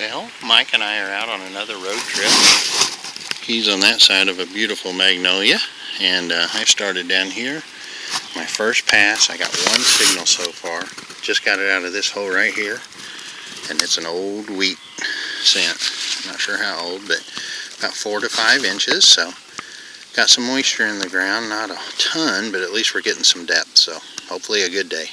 Well, Mike and I are out on another road trip. He's on that side of a beautiful magnolia, and I started down here. My first pass, I got one signal so far. Just got it out of this hole right here, and it's an old wheat scent. I'm not sure how old, but about 4 to 5 inches, so got some moisture in the ground, not a ton, but at least we're getting some depth, so hopefully a good day.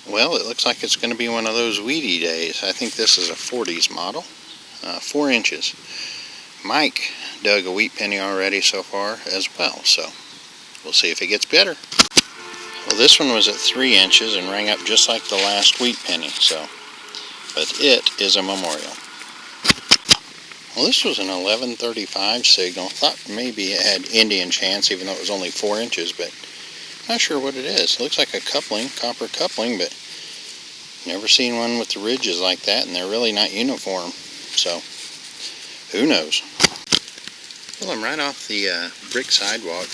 Well, it looks like it's going to be one of those weedy days. I think this is a 40s model, 4 inches. Mike dug a wheat penny already so far as well, so we'll see if it gets better. Well, this one was at 3 inches and rang up just like the last wheat penny, but it is a memorial. Well, this was an 1135 signal. Thought maybe it had Indian chance, even though it was only 4 inches, but not sure what it is. It looks like a coupling, copper coupling, but never seen one with the ridges like that, and they're really not uniform, so who knows. Well, I'm right off the brick sidewalk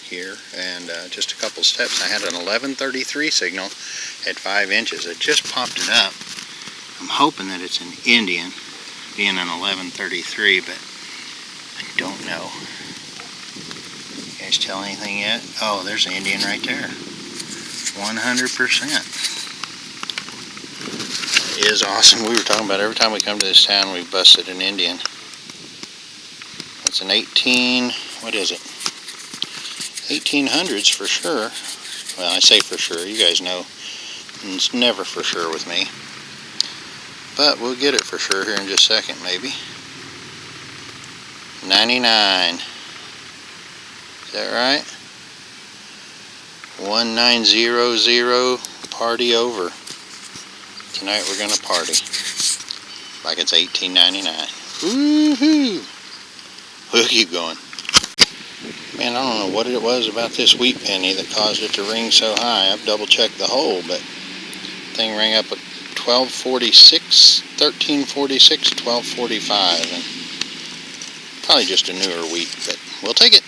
here, and just a couple steps. I had an 1133 signal at 5 inches. It just popped it up. I'm hoping that it's an Indian, being an 1133, but I don't know. You guys tell anything yet? Oh, there's an Indian right there. 100%. It is awesome. We were talking about every time we come to this town, we busted an Indian. It's an 1800s for sure. Well, I say for sure. You guys know it's never for sure with me. But we'll get it for sure here in just a second, maybe. 99. Is that right? 1900. Party over. Tonight we're gonna party like it's 1899. Woohoo! We'll keep going. Man, I don't know what it was about this wheat penny that caused it to ring so high. I've double checked the hole, but the thing rang up at 1246, 1346, 1245, and probably just a newer wheat, but we'll take it.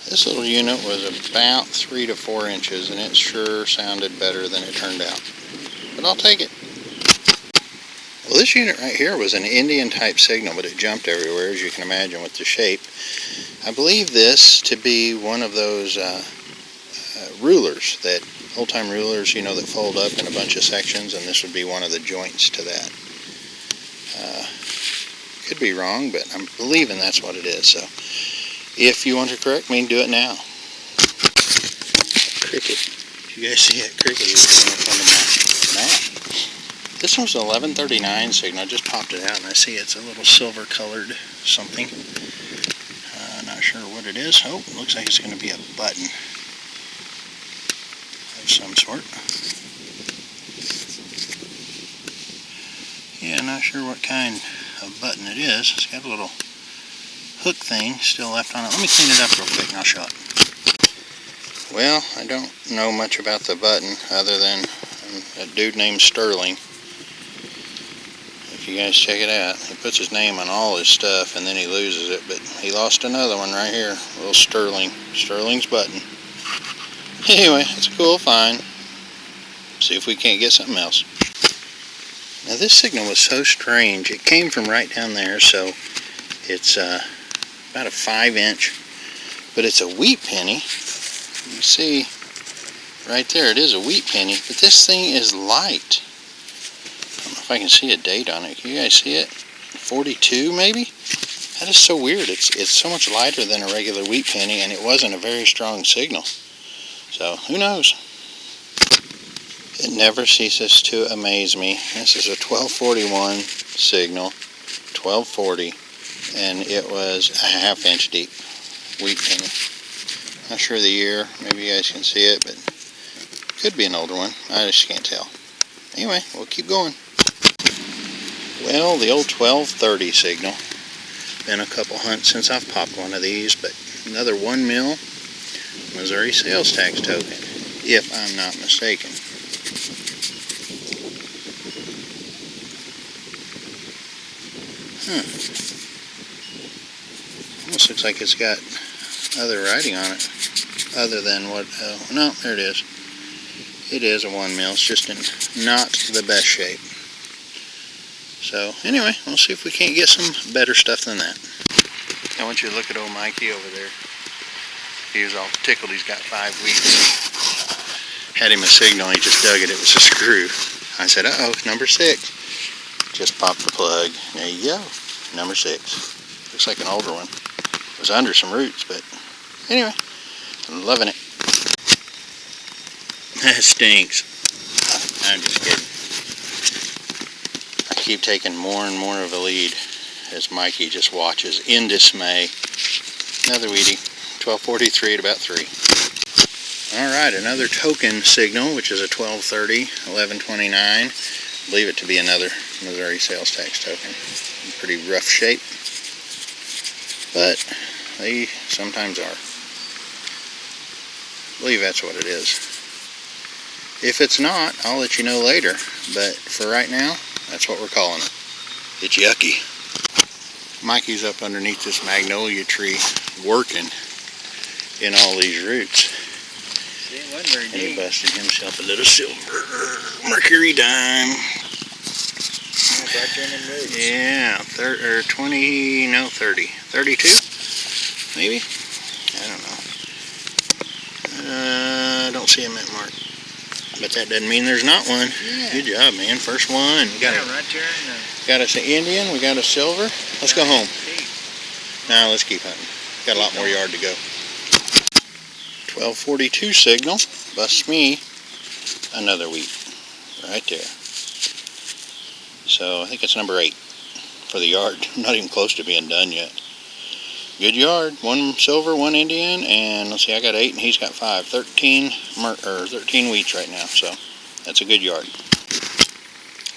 This little unit was about 3 to 4 inches, and it sure sounded better than it turned out. But I'll take it. Well, this unit right here was an Indian type signal, but it jumped everywhere, as you can imagine with the shape. I believe this to be one of those rulers, that old-time rulers, you know, that fold up in a bunch of sections, and this would be one of the joints to that. Could be wrong, but I'm believing that's what it is. So if you want to correct me, do it now. Cricket. You guys see that cricket? He's going up on the map. This one's an 1139 signal. I just popped it out and I see it's a little silver colored something. Not sure what it is. Oh, looks like it's going to be a button of some sort. Yeah, not sure what kind of button it is. It's got a little hook thing still left on it. Let me clean it up real quick and I'll show it. Well, I don't know much about the button other than a dude named Sterling. If you guys check it out, he puts his name on all his stuff and then he loses it, but he lost another one right here. A little Sterling's button. Anyway, it's a cool find. See if we can't get something else. Now this signal was so strange. It came from right down there, so it's about a 5 inch, but it's a wheat penny. You see right there, it is a wheat penny, but this thing is light. I don't know if I can see a date on it. Can you guys see it? 42 maybe? That is so weird. It's so much lighter than a regular wheat penny, and it wasn't a very strong signal. So who knows? It never ceases to amaze me. This is a 1241 signal, 1240, and it was a ½ inch deep wheat penny. Not sure the year. Maybe you guys can see it, but could be an older one. I just can't tell. Anyway, we'll keep going. Well, the old 1230 signal. Been a couple hunts since I've popped one of these, but another 1 mil Missouri sales tax token, if I'm not mistaken. Almost looks like it's got other writing on it, other than what, no, there it is. It is a 1 mil, it's just in not the best shape. So anyway, we'll see if we can't get some better stuff than that. I want you to look at old Mikey over there. He was all tickled. He's got 5 weeks. Had him a signal. He just dug it. It was a screw. I said, uh-oh, number 6. Just popped the plug. There you go. Number 6. Looks like an older one. It was under some roots, but anyway, I'm loving it. That stinks. I'm just kidding. I keep taking more and more of a lead as Mikey just watches in dismay. Another weedy. 1243 at about 3. Alright, another token signal, which is a 1230, 1129. I believe it to be another Missouri sales tax token. In pretty rough shape, but they sometimes are. I believe that's what it is. If it's not, I'll let you know later, but for right now, that's what we're calling it. It's yucky. Mikey's up underneath this magnolia tree working in all these roots. And he busted himself a little silver mercury dime. Yeah, 20, no, 30. 32, maybe? I don't know. I don't see a mint mark. But that doesn't mean there's not one. Yeah. Good job, man. First one. We got got us an Indian. We got a silver. Let's go home. Now let's keep hunting. Got a lot more yard to go. 1242 signal. Busts me another wheat. Right there. So I think it's number 8 for the yard. Not even close to being done yet. Good yard. 1 silver, 1 Indian, and let's see, I got 8 and he's got 5. 13 wheats right now, so that's a good yard.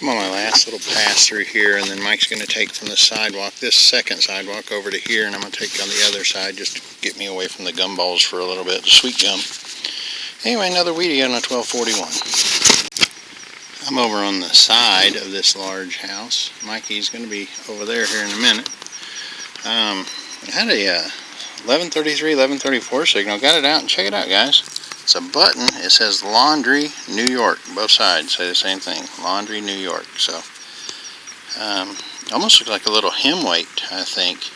I'm on my last little pass through here, and then Mike's going to take from the sidewalk, this second sidewalk, over to here, and I'm going to take on the other side just to get me away from the gumballs for a little bit, the sweet gum. Anyway, another weedy on a 1241. I'm over on the side of this large house. Mikey's going to be over there here in a minute. I had a 1133, 1134 signal. Got it out, and check it out, guys. It's a button. It says Laundry, New York. Both sides say the same thing. Laundry, New York. So, almost looks like a little hem weight, I think.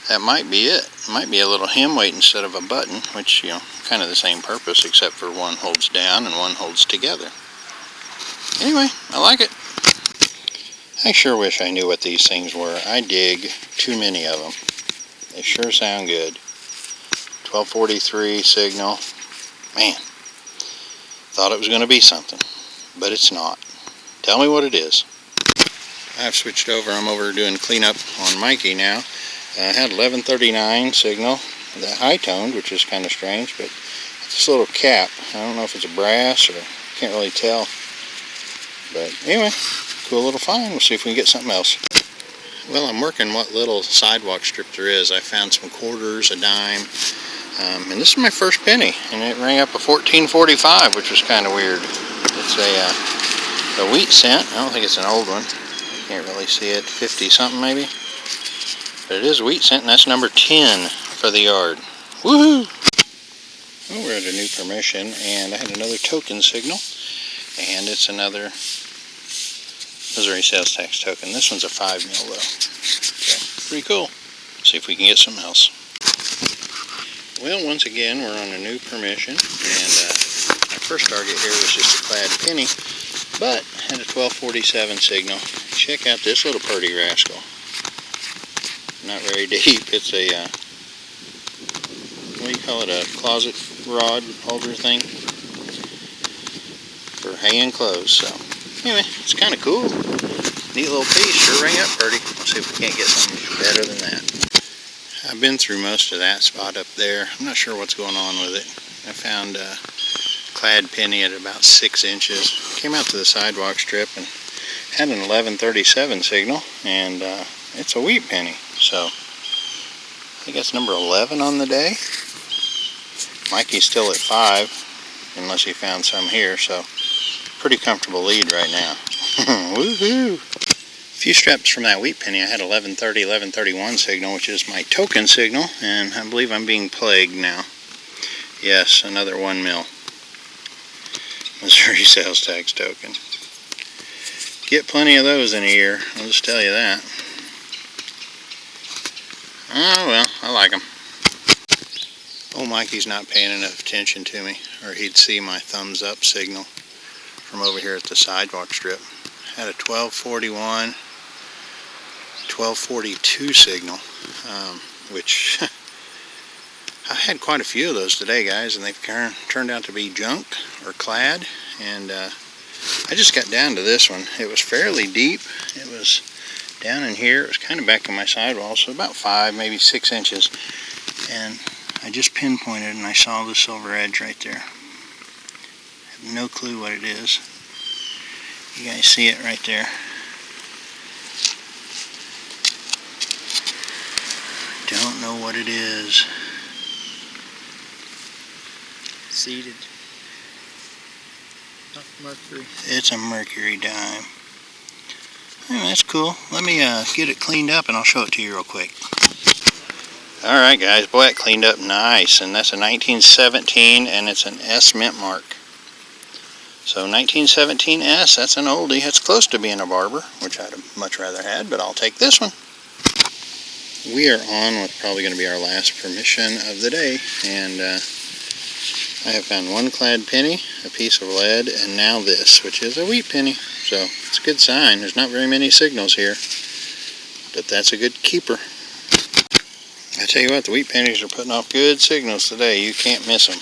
That might be it. It might be a little hem weight instead of a button, which, you know, kind of the same purpose, except for one holds down and one holds together. Anyway, I like it. I sure wish I knew what these things were. I dig too many of them. They sure sound good. 1243 signal. Man, thought it was going to be something, but it's not. Tell me what it is. I've switched over. I'm over doing cleanup on Mikey now. I had 1139 signal, that high-toned, which is kind of strange, but this little cap. I don't know if it's a brass or can't really tell. But anyway, cool little find. We'll see if we can get something else. Well, I'm working what little sidewalk strip there is. I found some quarters, a dime, and this is my first penny, and it rang up a 1445, which was kind of weird. It's a wheat cent. I don't think it's an old one. Can't really see it. 50 something maybe. But it is a wheat cent, and that's number 10 for the yard. Woohoo! Well, we're at a new permission, and I had another token signal, and it's another Missouri sales tax token. This one's a 5 mil though. So, pretty cool. See if we can get something else. Well, once again, we're on a new permission, and my first target here was just a clad penny, but had a 1247 signal. Check out this little purdy rascal. Not very deep. It's a, what do you call it, a closet rod holder thing for hanging clothes. So anyway, it's kind of cool. Neat little piece. Sure rang up pretty. Let's see if we can't get something better than that. I've been through most of that spot up there. I'm not sure what's going on with it. I found a clad penny at about 6 inches. Came out to the sidewalk strip and had an 1137 signal, and it's a wheat penny. So I think that's number 11 on the day. Mikey's still at 5, unless he found some here, so pretty comfortable lead right now. Woohoo! A few straps from that wheat penny, I had 1130, 1131 signal, which is my token signal, and I believe I'm being plagued now. Yes, another 1 mil Missouri sales tax token. Get plenty of those in a year, I'll just tell you that. Oh well, I like them. Oh, Mikey's not paying enough attention to me, or he'd see my thumbs up signal from over here at the sidewalk strip. Had a 1241, 1242 signal, which I had quite a few of those today, guys, and they've turned out to be junk or clad. And I just got down to this one. It was fairly deep. It was down in here. It was kind of back on my sidewall, so about 5, maybe 6 inches. And I just pinpointed and I saw the silver edge right there. I have no clue what it is. You guys see it right there. Don't know what it is. Seeded. Mercury. It's a mercury dime. Anyway, that's cool. Let me get it cleaned up and I'll show it to you real quick. Alright guys, boy, it cleaned up nice. And that's a 1917 and it's an S mint mark. So 1917 S, that's an oldie. That's close to being a barber, which I'd have much rather had, but I'll take this one. We are on what's probably going to be our last permission of the day, and I have found one clad penny, a piece of lead, and now this, which is a wheat penny. So it's a good sign. There's not very many signals here, but that's a good keeper. I tell you what, the wheat pennies are putting off good signals today. You can't miss them.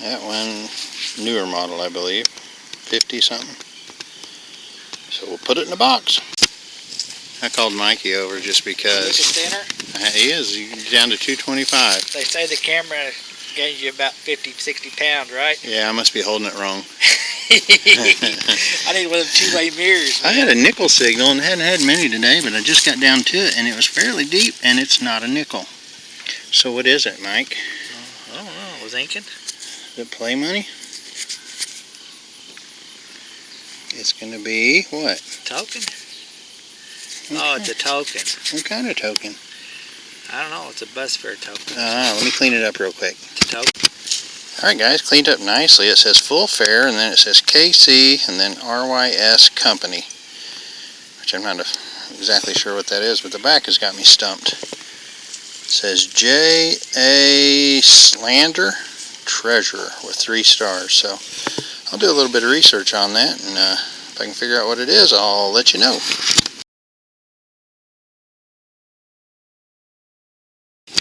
That one, newer model, I believe, 50 something. So we'll put it in a box. I called Mikey over just because. He is. He's down to 225. They say the camera gains you about 50, 60 pounds, right? Yeah, I must be holding it wrong. I need one of them two-way mirrors, man. I had a nickel signal and hadn't had many today, but I just got down to it and it was fairly deep and it's not a nickel. So what is it, Mike? I don't know. It was inking. Is it play money? It's going to be what? Token? Okay. Oh, it's a token. What kind of token? I don't know. It's a bus fare token. Let me clean it up real quick. It's a token. Alright guys, cleaned up nicely. It says full fare and then it says KC and then RYS Company, which I'm not exactly sure what that is, but the back has got me stumped. It says J.A. Slander Treasure with 3 stars. So I'll do a little bit of research on that, and if I can figure out what it is, I'll let you know.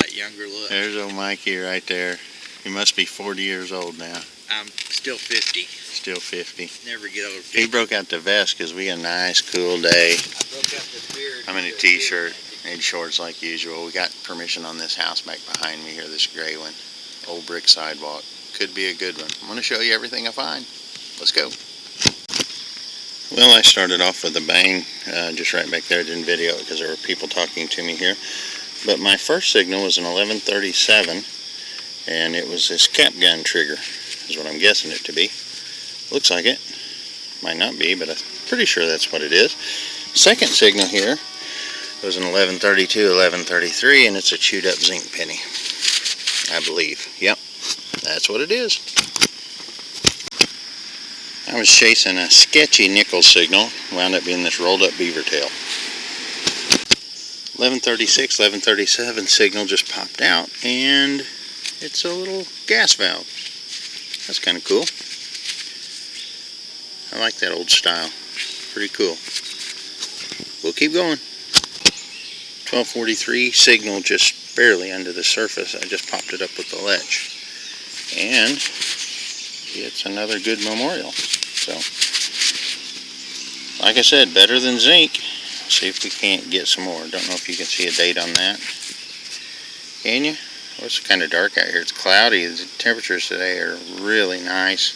That younger look. There's old Mikey right there. He must be 40 years old now. I'm still 50. Still 50. Never get over 50. He broke out the vest because we got a nice cool day. I broke out the beard. I'm in a t-shirt and shorts like usual. We got permission on this house back behind me here, this gray one. Old brick sidewalk. Could be a good one. I'm going to show you everything I find. Let's go. Well, I started off with a bang just right back there. I didn't video it because there were people talking to me here. But my first signal was an 1137, and it was this cap gun trigger, is what I'm guessing it to be. Looks like it. Might not be, but I'm pretty sure that's what it is. Second signal here was an 1132, 1133, and it's a chewed up zinc penny, I believe. Yep, that's what it is. I was chasing a sketchy nickel signal, wound up being this rolled up beaver tail. 1136, 1137 signal just popped out, and it's a little gas valve. That's kind of cool. I like that old style. Pretty cool. We'll keep going. 1243 signal just barely under the surface. I just popped it up with the ledge. And it's another good memorial. So, like I said, better than zinc. See if we can't get some more. Don't know if you can see a date on that. Can you? Well, it's kind of dark out here. It's cloudy. The temperatures today are really nice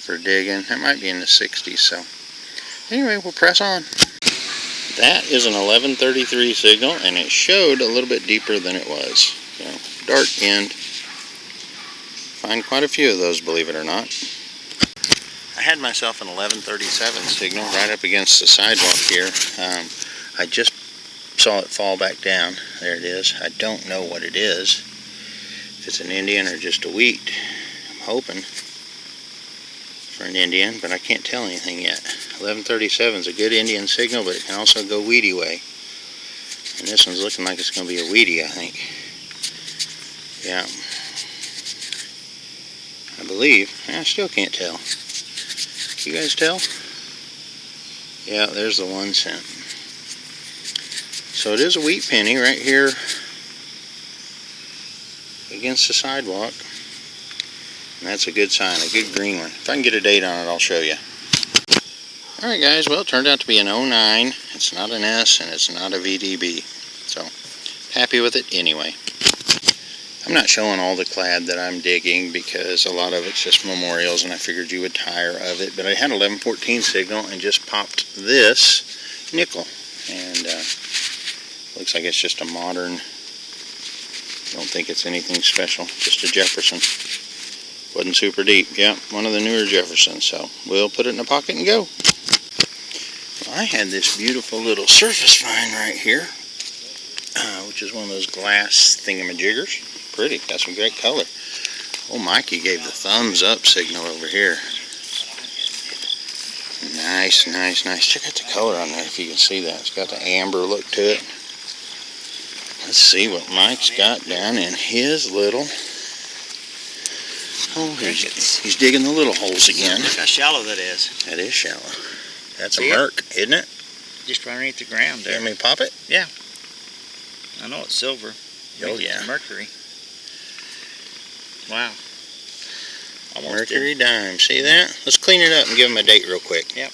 for digging. That might be in the 60s. So, anyway, we'll press on. That is an 1133 signal, and it showed a little bit deeper than it was. So, dark end. Find quite a few of those, believe it or not. I had myself an 1137 signal right up against the sidewalk here. I just saw it fall back down. There it is. I don't know what it is. If it's an Indian or just a wheat. I'm hoping. for an Indian, but I can't tell anything yet. 1137 is a good Indian signal, but it can also go weedy way. And this one's looking like it's going to be a weedy, I think. Yeah. I believe. I still can't tell. You guys tell? Yeah, there's the 1 cent. So it is a wheat penny right here against the sidewalk. And that's a good sign, a good green one. If I can get a date on it, I'll show you. Alright guys, well, it turned out to be an 09. It's not an S and it's not a VDB. So, happy with it anyway. I'm not showing all the clad that I'm digging because a lot of it's just memorials and I figured you would tire of it. But I had 1114 signal and just popped this nickel. And looks like it's just a modern, don't think it's anything special, just a Jefferson. Wasn't super deep. Yeah, one of the newer Jeffersons. So we'll put it in a pocket and go. Well, I had this beautiful little surface find right here, which is one of those glass thingamajiggers. Pretty, got some great color. Oh, Mikey gave the thumbs up signal over here. Nice, nice, nice. Check out the color on there if you can see that. It's got the amber look to it. Let's see what Mike's got down in his little... Oh, he's digging the little holes again. Look how shallow that is. That is shallow. That's a merc, isn't it? Just right underneath the ground there. Let me pop it? Yeah. I know it's silver. Oh, yeah. It's mercury. Wow. Almost Mercury dime. See that? Let's clean it up and give him a date real quick. Yep.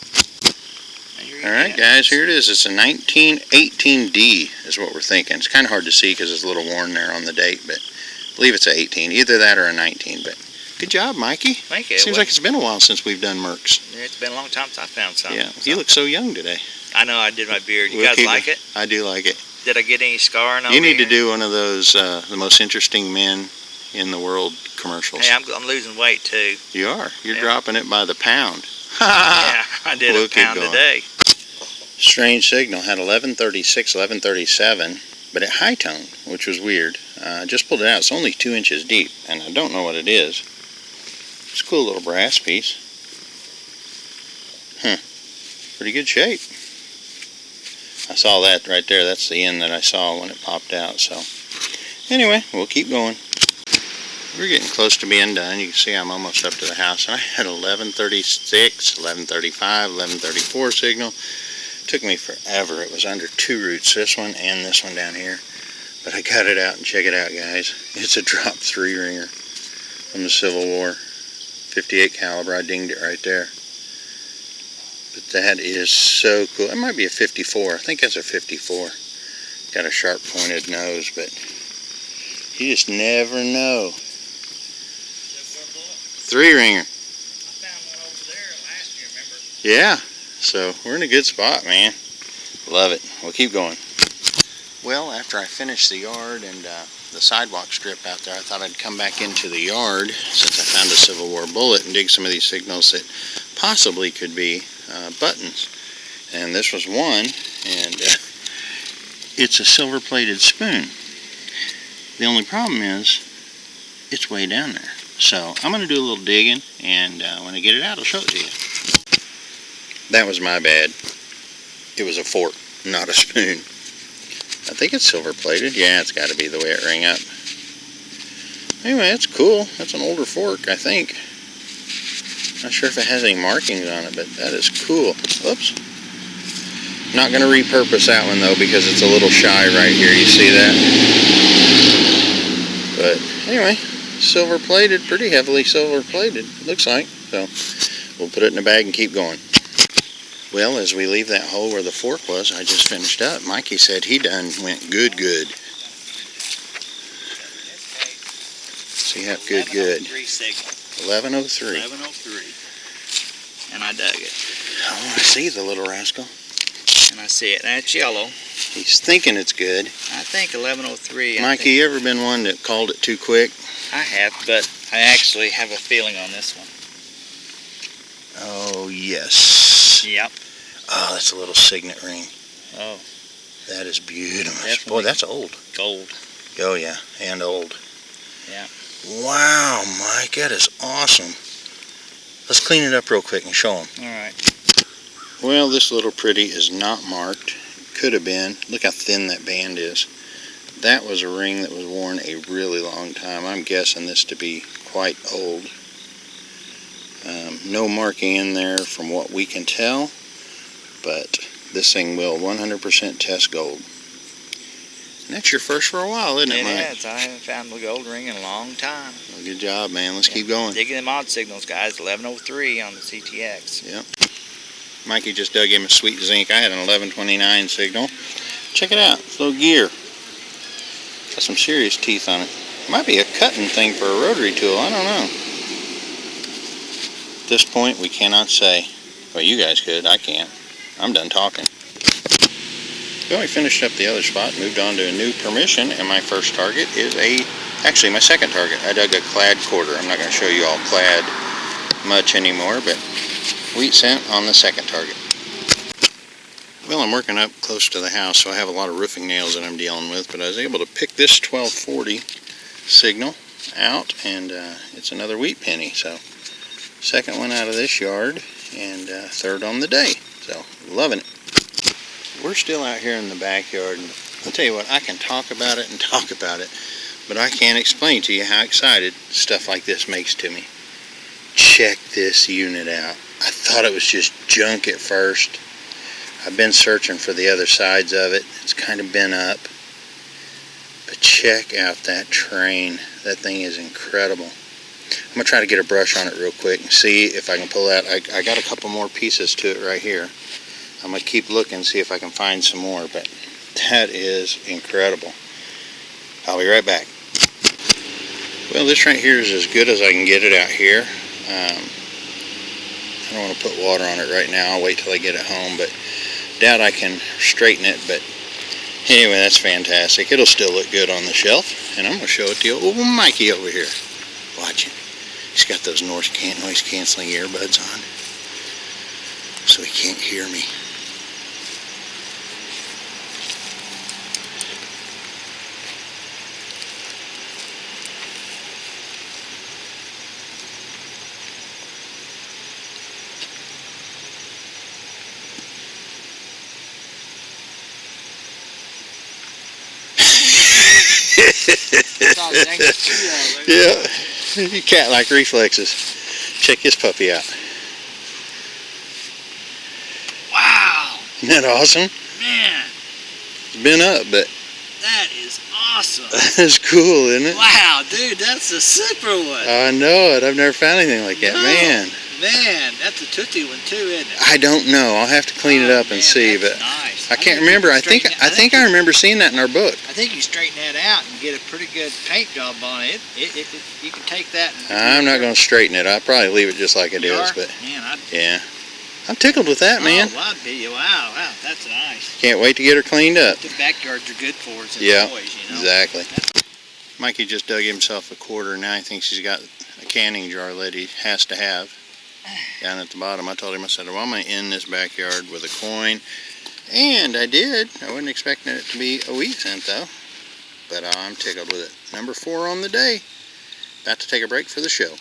Alright guys, here it is. It's a 1918D is what we're thinking. It's kind of hard to see because it's a little worn there on the date, but I believe it's a 18. Either that or a 19, but good job, Mikey. Thank you. Seems like it's been a while since we've done mercs. Yeah, it's been a long time since I found something. Yeah, you look so young today. I know, I did my beard. You guys like it? I do like it. Did I get any scarring over You need here? to do one of those, the most interesting men in the world commercials. Hey, I'm losing weight too. You are. You're dropping it by the pound. Yeah, I did We'll a pound a day. Strange signal. Had 1136, 1137, but it high toned, which was weird. Just pulled it out. It's only 2 inches deep, and I don't know what it is. It's a cool little brass piece. Huh. Pretty good shape. I saw that right there. That's the end that I saw when it popped out. So anyway, we'll keep going. We're getting close to being done. You can see I'm almost up to the house. And I had 1136, 1135, 1134 signal. Took me forever. It was under 2 roots, this one and this one down here. But I got it out, and check it out, guys. It's a drop 3 ringer from the Civil War. 58 caliber. I dinged it right there. But that is so cool. It might be a 54. I think that's a 54. Got a sharp pointed nose, but you just never know. 3 ringer. I found one over there last year, remember? Yeah. So we're in a good spot, man. Love it. We'll keep going. Well, after I finished the yard and the sidewalk strip out there, I thought I'd come back into the yard since I found a Civil War bullet and dig some of these signals that possibly could be buttons. And this was one, and it's a silver-plated spoon. The only problem is it's way down there. So I'm going to do a little digging, and when I get it out, I'll show it to you. That was my bad. It was a fork, not a spoon. I think it's silver-plated. Yeah, it's got to be the way it rang up. Anyway, that's cool. That's an older fork, I think. Not sure if it has any markings on it, but that is cool. Oops. Not going to repurpose that one, though, because it's a little shy right here. You see that? But anyway, silver-plated, pretty heavily silver-plated, looks like. So we'll put it in a bag and keep going. Well, as we leave that hole where the fork was, I just finished up. Mikey said he done went good. See how good. 1103. 1103. And I dug it. Oh, I see the little rascal. And I see it. And it's yellow. He's thinking it's good. I think 1103. Mikey, you ever been one that called it too quick? I have, but I actually have a feeling on this one. Oh, yes. Yep. Oh, that's a little signet ring. Oh. That is beautiful. Definitely. Boy, that's old. Gold. Oh, yeah, and old. Yeah. Wow, Mike, that is awesome. Let's clean it up real quick and show them. Alright. Well, this little pretty is not marked. Could have been. Look how thin that band is. That was a ring that was worn a really long time. I'm guessing this to be quite old. No marking in there from what we can tell, but this thing will 100% test gold. And that's your first for a while, isn't it, Mike? It is. I haven't found a gold ring in a long time. Well, good job, man. Let's keep going. Digging them odd signals, guys. 1103 on the CTX. Yep. Mikey just dug him a sweet zinc. I had an 1129 signal. Check it out. It's a little gear. Got some serious teeth on it. Might be a cutting thing for a rotary tool. I don't know. At this point, we cannot say. Well, you guys could. I can't. I'm done talking. Well, we finished up the other spot, moved on to a new permission, and my first target is actually my second target. I dug a clad quarter. I'm not going to show you all clad much anymore, but wheat cent on the second target. Well, I'm working up close to the house, so I have a lot of roofing nails that I'm dealing with, but I was able to pick this 1240 signal out, and it's another wheat penny. So second one out of this yard, and third on the day. So loving it. We're still out here in the backyard, and I'll tell you what, I can talk about it and talk about it, but I can't explain to you how excited stuff like this makes to me. Check this unit out. I thought it was just junk at first. I've been searching for the other sides of it. It's kind of been up. But check out that train. That thing is incredible. I'm going to try to get a brush on it real quick and see if I can pull out. I got a couple more pieces to it right here. I'm going to keep looking, see if I can find some more, but that is incredible. I'll be right back. Well, this right here is as good as I can get it out here. I don't want to put water on it right now. I'll wait till I get it home, but doubt I can straighten it. But anyway, that's fantastic. It'll still look good on the shelf, and I'm going to show it to old Mikey over here. Watch him. He's got those noise canceling earbuds on, so he can't hear me. Yeah, cat-like reflexes. Check this puppy out. Wow! Isn't that awesome? Man! It's been up, but That is awesome! that's cool, isn't it? Wow, dude, that's a super one! I know it. I've never found anything like that. No. Man, that's a tootsie one too, isn't it? I don't know. I'll have to clean it up and see, but nice. I can't remember. I think I remember seeing that in our book. I think you straighten that out and get a pretty good paint job on it. You can take that. I'm not going to straighten it. I'll probably leave it just like it is. But man, yeah, I'm tickled with that, man. Wow, that's nice. Can't wait to get her cleaned up. The backyards are good for us as Yeah, boys, you know. exactly. Mikey just dug himself a quarter. Now he thinks he's got a canning jar that he has to have down at the bottom. I told him, I said, well, I'm going to end this backyard with a coin. And I did. I wasn't expecting it to be a wheat cent, though. But I'm tickled with it. Number 4 on the day. About to take a break for the show.